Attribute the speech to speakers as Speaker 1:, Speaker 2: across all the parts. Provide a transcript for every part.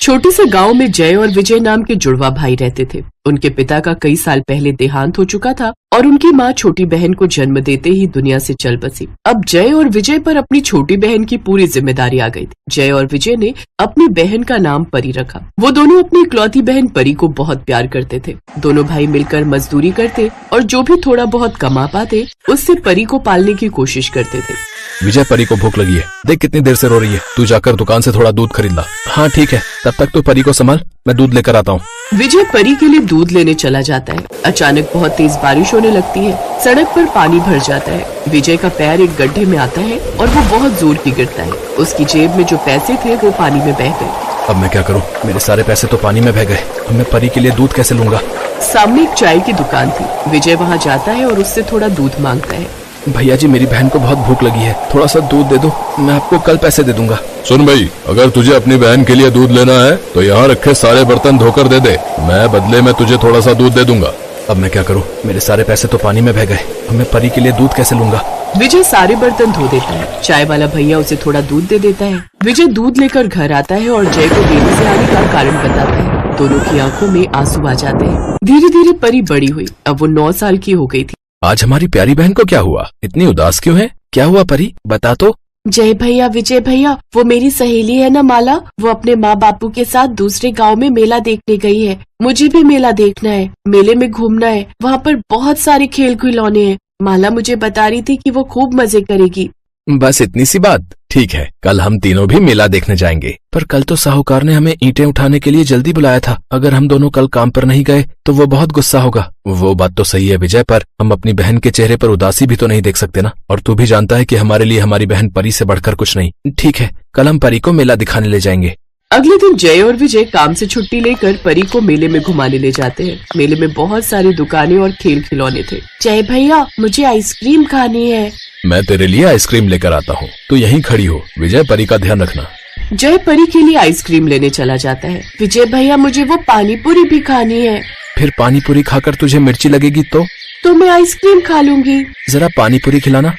Speaker 1: छोटे से गांव में जय और विजय नाम के जुड़वा भाई रहते थे। उनके पिता का कई साल पहले देहांत हो चुका था और उनकी माँ छोटी बहन को जन्म देते ही दुनिया से चल बसी। अब जय और विजय पर अपनी छोटी बहन की पूरी जिम्मेदारी आ गई थी। जय और विजय ने अपनी बहन का नाम परी रखा। वो दोनों अपनी इकलौती बहन परी को बहुत प्यार करते थे। दोनों भाई मिलकर मजदूरी करते और जो भी थोड़ा बहुत कमा पाते उससे परी को पालने की कोशिश करते थे।
Speaker 2: विजय, परी को भूख लगी है, देख कितनी देर से रो रही है। तू जाकर दुकान से थोड़ा दूध खरीद ला। हाँ ठीक है, तब तक तो परी को संभाल, मैं दूध लेकर आता हूँ।
Speaker 1: विजय परी के लिए दूध लेने चला जाता है। अचानक बहुत तेज बारिश होने लगती है। सड़क पर पानी भर जाता है। विजय का पैर एक गड्ढे में आता है और वो बहुत जोर की गिरता है। उसकी जेब में जो पैसे थे वो पानी में बह गए।
Speaker 2: अब मैं क्या करूँ, मेरे सारे पैसे तो पानी में बह गए। अब मैं परी के लिए दूध कैसे लूंगा?
Speaker 1: सामने एक चाय की दुकान थी। विजय वहाँ जाता है और उससे थोड़ा दूध मांगता है।
Speaker 2: भैया जी, मेरी बहन को बहुत भूख लगी है, थोड़ा सा दूध दे दो, मैं आपको कल पैसे दे दूंगा।
Speaker 3: सुन भाई, अगर तुझे अपनी बहन के लिए दूध लेना है तो यहाँ रखे सारे बर्तन धोकर दे दे, मैं बदले में तुझे थोड़ा सा दूध दे दूंगा।
Speaker 2: अब मैं क्या करूँ, मेरे सारे पैसे तो पानी में बह गए। अब मैं परी के लिए दूध कैसे लूंगा?
Speaker 1: विजय सारे बर्तन धो देता है। चाय वाला भैया उसे थोड़ा दूध दे देता है। विजय दूध लेकर घर आता है और जय को देरी से आने का कारण बताता है। दोनों की आंखों में आंसू आ जाते हैं। धीरे धीरे परी बड़ी हुई। अब वो 9 साल की हो गई थी।
Speaker 2: आज हमारी प्यारी बहन को क्या हुआ, इतनी उदास क्यों है? क्या हुआ परी, बता तो।
Speaker 1: जय भैया, विजय भैया, वो मेरी सहेली है ना माला, वो अपने माँ बापू के साथ दूसरे गांव में मेला देखने गई है। मुझे भी मेला देखना है, मेले में घूमना है, वहाँ पर बहुत सारे खेल खिलौने हैं। माला मुझे बता रही थी कि वो खूब मजे करेगी।
Speaker 2: बस इतनी सी बात? ठीक है, कल हम तीनों भी मेला देखने जाएंगे। पर कल तो साहूकार ने हमें ईंटें उठाने के लिए जल्दी बुलाया था। अगर हम दोनों कल काम पर नहीं गए तो वो बहुत गुस्सा होगा। वो बात तो सही है विजय, पर हम अपनी बहन के चेहरे पर उदासी भी तो नहीं देख सकते ना। और तू भी जानता है कि हमारे लिए हमारी बहन परी से बढ़कर कुछ नहीं। ठीक है, कल हम परी को मेला दिखाने ले जाएंगे।
Speaker 1: अगले दिन जय और विजय काम से छुट्टी लेकर परी को मेले में घुमाने ले जाते हैं। मेले में बहुत सारी दुकानें और खेल खिलौने थे। जय भैया, मुझे आइसक्रीम खानी है।
Speaker 2: मैं तेरे लिए आइसक्रीम लेकर आता हूँ, तू यहीं खड़ी हो। विजय, परी का ध्यान रखना।
Speaker 1: जय परी के लिए आइसक्रीम लेने चला जाता है। विजय भैया, मुझे वो पानी पूरी भी खानी है।
Speaker 2: फिर पानी पूरी खाकर तुझे मिर्ची लगेगी तो
Speaker 1: मैं आइसक्रीम खा लूंगी।
Speaker 2: जरा पानी पूरी खिलाना।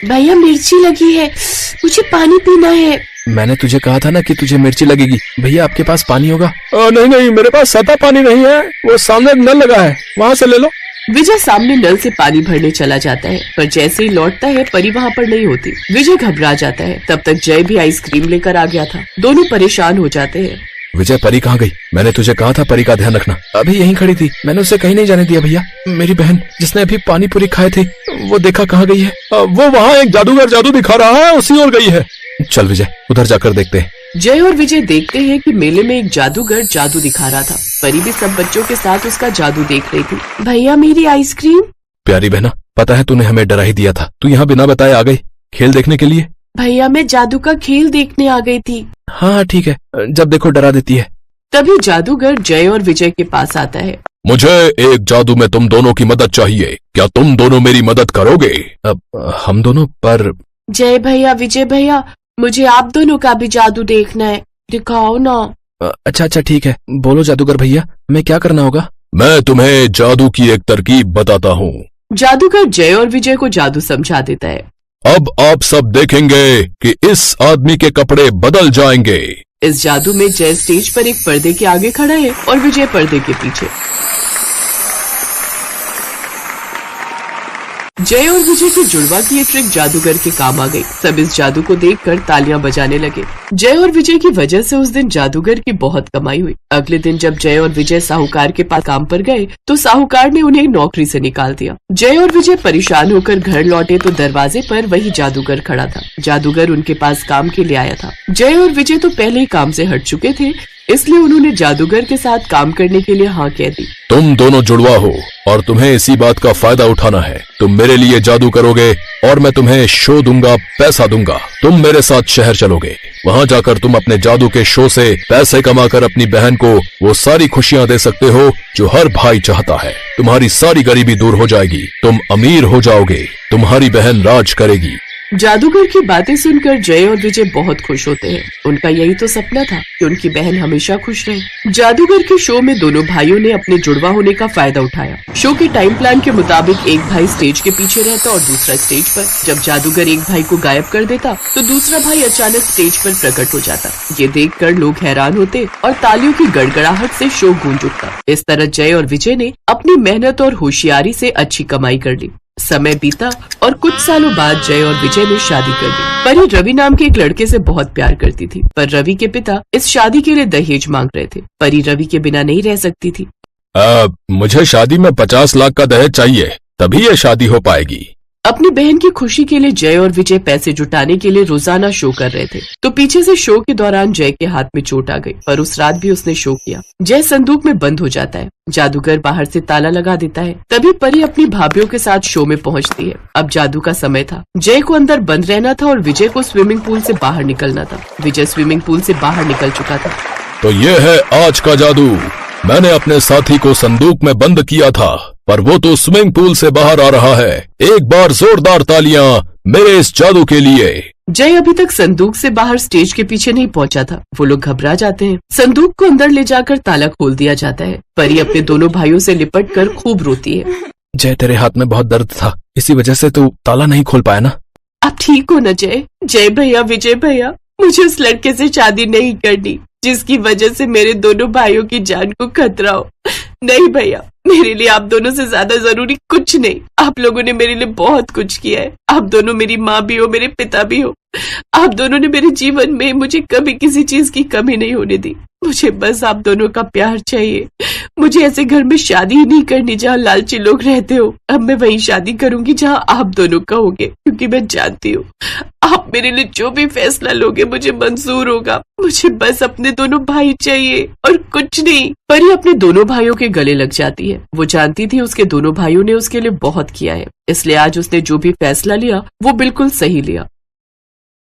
Speaker 1: भैया, मिर्ची लगी है, मुझे पानी पीना है।
Speaker 2: मैंने तुझे कहा था ना कि तुझे मिर्ची लगेगी। भैया, आपके पास पानी होगा? नहीं, मेरे पास सता पानी नहीं है, वो सामने नल लगा है, वहाँ से ले लो।
Speaker 1: विजय सामने नल से पानी भरने चला जाता है, पर जैसे ही लौटता है परी वहाँ पर नहीं होती। विजय घबरा जाता है। तब तक जय भी आइसक्रीम लेकर आ गया था। दोनों परेशान हो जाते हैं।
Speaker 2: विजय, परी कहाँ गई? मैंने तुझे कहा था परी का ध्यान रखना। अभी यहीं खड़ी थी, मैंने उसे कहीं नहीं जाने दिया। भैया, मेरी बहन जिसने अभी पानी पूरी खाए थे, वो देखा कहाँ गई है?
Speaker 3: वो वहाँ एक जादूगर जादू दिखा रहा है, उसी ओर गई है।
Speaker 2: चल विजय, उधर जाकर देखते हैं।
Speaker 1: जय और विजय देखते हैं कि मेले में एक जादूगर जादू दिखा रहा था। परी भी सब बच्चों के साथ उसका जादू देख रही थी। भैया, मेरी आइसक्रीम।
Speaker 2: प्यारी बहना, पता है तूने हमें डरा ही दिया था। तू यहाँ बिना बताए आ गई खेल देखने के लिए?
Speaker 1: भैया, मैं जादू का खेल देखने आ गई थी।
Speaker 2: हाँ ठीक है, जब देखो डरा देती है।
Speaker 1: तभी जादूगर जय और विजय के पास आता है।
Speaker 3: मुझे एक जादू में तुम दोनों की मदद चाहिए, क्या तुम दोनों मेरी मदद करोगे?
Speaker 2: अब हम दोनों? पर
Speaker 1: जय भैया, विजय भैया, मुझे आप दोनों का भी जादू देखना है, दिखाओ ना।
Speaker 2: अच्छा ठीक है, बोलो जादूगर भैया, हमें क्या करना होगा?
Speaker 3: मैं तुम्हें जादू की एक तरकीब बताता हूँ।
Speaker 1: जादूगर जय और विजय को जादू समझा देता है।
Speaker 3: अब आप सब देखेंगे कि इस आदमी के कपड़े बदल जाएंगे।
Speaker 1: इस जादू में जय स्टेज पर एक पर्दे के आगे खड़ा है और विजय पर्दे के पीछे। जय और विजय की जुड़वा की ये ट्रिक जादूगर के काम आ गई। सब इस जादू को देखकर तालियां बजाने लगे। जय और विजय की वजह से उस दिन जादूगर की बहुत कमाई हुई। अगले दिन जब जय और विजय साहूकार के पास काम पर गए तो साहूकार ने उन्हें नौकरी से निकाल दिया। जय और विजय परेशान होकर घर लौटे तो दरवाजे पर वही जादूगर खड़ा था। जादूगर उनके पास काम के लिए आया था। जय और विजय तो पहले ही काम से हट चुके थे, इसलिए उन्होंने जादूगर के साथ काम करने के लिए हाँ कह दी।
Speaker 3: तुम दोनों जुड़वा हो और तुम्हें इसी बात का फायदा उठाना है। तुम मेरे लिए जादू करोगे और मैं तुम्हें शो दूंगा, पैसा दूंगा। तुम मेरे साथ शहर चलोगे, वहाँ जाकर तुम अपने जादू के शो से पैसे कमाकर अपनी बहन को वो सारी खुशियाँ दे सकते हो जो हर भाई चाहता है। तुम्हारी सारी गरीबी दूर हो जाएगी, तुम अमीर हो जाओगे, तुम्हारी बहन राज करेगी।
Speaker 1: जादूगर की बातें सुनकर जय और विजय बहुत खुश होते हैं। उनका यही तो सपना था कि उनकी बहन हमेशा खुश रहे। जादूगर के शो में दोनों भाइयों ने अपने जुड़वा होने का फायदा उठाया। शो के टाइम प्लान के मुताबिक एक भाई स्टेज के पीछे रहता और दूसरा स्टेज पर। जब जादूगर एक भाई को गायब कर देता तो दूसरा भाई अचानक स्टेज पर प्रकट हो जाता। ये देखकर लोग हैरान होते और तालियों की गड़गड़ाहट से शो गूंज उठता। इस तरह जय और विजय ने अपनी मेहनत और होशियारी से अच्छी कमाई कर ली। समय बीता और कुछ सालों बाद जय और विजय ने शादी कर ली। परी रवि नाम के एक लड़के से बहुत प्यार करती थी, पर रवि के पिता इस शादी के लिए दहेज मांग रहे थे। परी रवि के बिना नहीं रह सकती थी।
Speaker 3: मुझे शादी में 50 लाख का दहेज चाहिए, तभी ये शादी हो पाएगी।
Speaker 1: अपनी बहन की खुशी के लिए जय और विजय पैसे जुटाने के लिए रोजाना शो कर रहे थे। तो पीछे से शो के दौरान जय के हाथ में चोट आ गई, पर उस रात भी उसने शो किया। जय संदूक में बंद हो जाता है। जादूगर बाहर से ताला लगा देता है। तभी परी अपनी भाभीियों के साथ शो में पहुंचती है। अब जादू का समय था। जय को अंदर बंद रहना था और विजय को स्विमिंग पूल से बाहर निकलना था। विजय स्विमिंग पूल से बाहर निकल चुका था।
Speaker 3: तो ये है आज का जादू। मैंने अपने साथी को संदूक में बंद किया था, पर वो तो स्विमिंग पूल से बाहर आ रहा है। एक बार जोरदार तालियां मेरे इस जादू के लिए।
Speaker 1: जय अभी तक संदूक से बाहर स्टेज के पीछे नहीं पहुंचा था। वो लोग घबरा जाते हैं। संदूक को अंदर ले जाकर ताला खोल दिया जाता है। परी अपने दोनों भाइयों से लिपट कर खूब रोती है।
Speaker 2: जय, तेरे हाथ में बहुत दर्द था, इसी वजह से तू ताला नहीं खोल पाया ना?
Speaker 1: आप ठीक हो ना जय? जय भैया, विजय भैया, मुझे उस लड़के से शादी नहीं करनी जिसकी वजह से मेरे दोनों भाइयों की जान को खतरा हो। नहीं भैया, मेरे लिए आप दोनों से ज्यादा जरूरी कुछ नहीं। आप लोगों ने मेरे लिए बहुत कुछ किया है। आप दोनों मेरी माँ भी हो, मेरे पिता भी हो। आप दोनों ने मेरे जीवन में मुझे कभी किसी चीज की कमी नहीं होने दी। मुझे बस आप दोनों का प्यार चाहिए। मुझे ऐसे घर में शादी ही नहीं करनी जहाँ लालची लोग रहते हो। अब मैं वही शादी करूंगी जहाँ आप दोनों कहोगे, क्योंकि मैं जानती हूँ आप मेरे लिए जो भी फैसला लोगे मुझे मंजूर होगा। मुझे बस अपने दोनों भाई चाहिए और कुछ नहीं। परी अपने दोनों भाइयों के गले लग जाती है। वो जानती थी उसके दोनों भाइयों ने उसके लिए बहुत किया है, इसलिए आज उसने जो भी फैसला लिया वो बिल्कुल सही लिया।